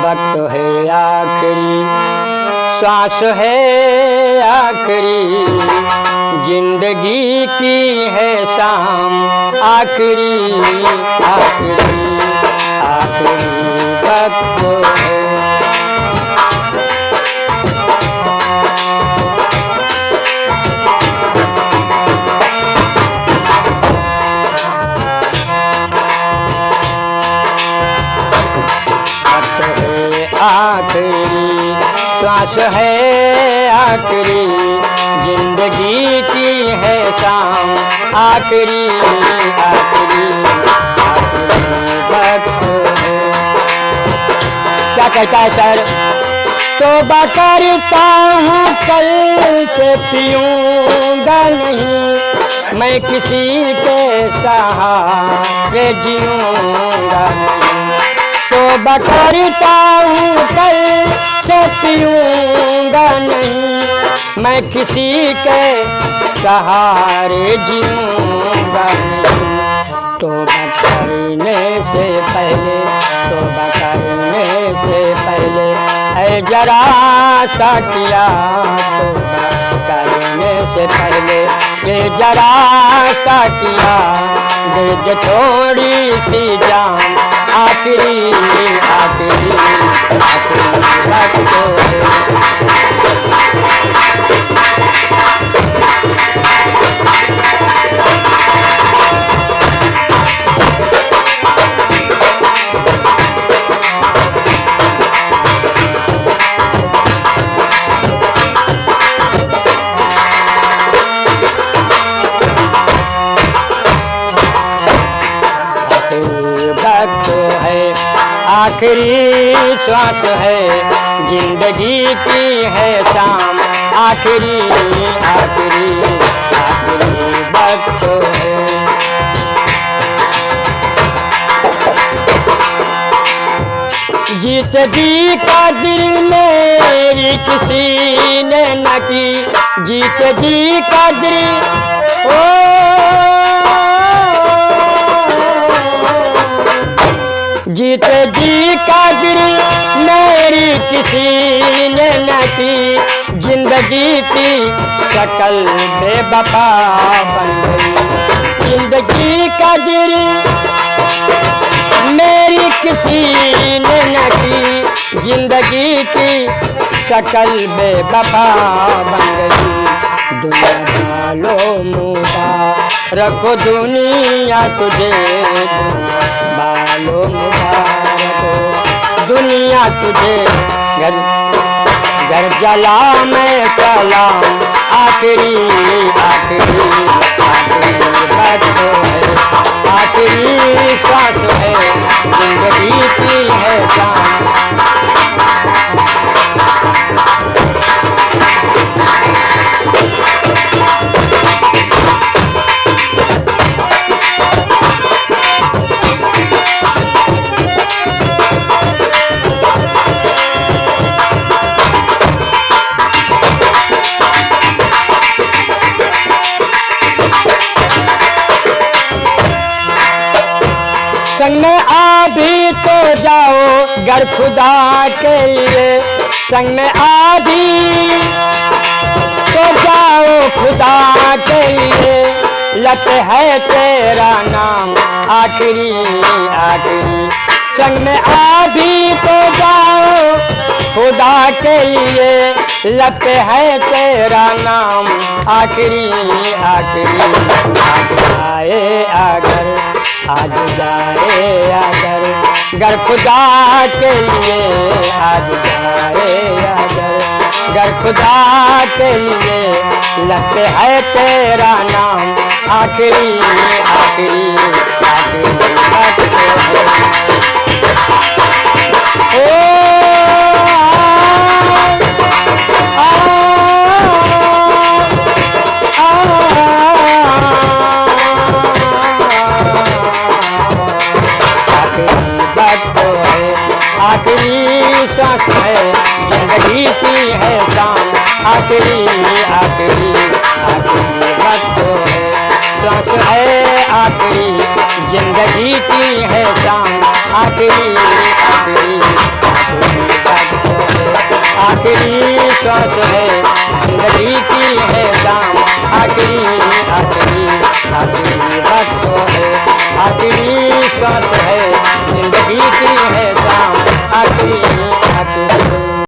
वक्त है आखिरी, श्वास है आखिरी, जिंदगी की है शाम आखिरी आखिरी आखिरी वक्त है। आखिरी श्वास है आखिरी, जिंदगी की है शाम आखिरी आखिरी आखिरी वक्त है। क्या कहता है सर? तौबा करता हूँ कल से पीऊंगा नहीं, मैं किसी के सहारे जीऊंगा नहीं। तौबा करता हूँ कल से पीऊंगा नहीं, मैं किसी के सहारे जीऊंगा नहीं। तौबा करने से पहले, तौबा करने से पहले ऐ जरा सा किया, तौबा करने से पहले ये जरा सा किया, दे दे थोड़ी सी जान आखिरी आखिरी आखिरी वक्त है। आखिरी श्वास है, जिंदगी की है शाम आखिरी आखिरी आखिरी वक्त है। जीत जी का दिल मेरी किसी ने न की, जीत जी का दिल जीत जी का दिल मेरी किसी ने न की, जिंदगी की शक्ल बेवफा बन गई। जिंदगी का दिल मेरी किसी ने न की, जिंदगी की शक्ल बेवफा बन गई। दुनिया वालों मुबारक हो दुनिया तुझे, बालो मुबारक हो दुनिया तुझे, घर घर जला में सलाम आखिरी आखिरी आखिरी वक्त है। आखिरी श्वास है, जिंदगी की है जान। संग में आ भी तो जाओ गर खुदा के लिए, संग में आ भी तो जाओ खुदा के लिए, लत है तेरा नाम आखिरी आखिरी। संग में आ भी तो जाओ खुदा के लिए, लत है तेरा नाम आखिरी आखिरी। आज जाए अगर, आज जाए अगर गर खुदा के लिए, आज जाए अगर गर खुदा के लिए, लत है तेरा नाम आखिरी आखिरी आखिरी वक्त है। आखिरी श्वास है, जिंदगी की है शाम आखिरी आखिरी आखिरी वक्त है। श्वास है आखिरी, जिंदगी की है शाम आखिरी आखिरी आखिरी। है जिंदगी की है शाम आखिरी आखिरी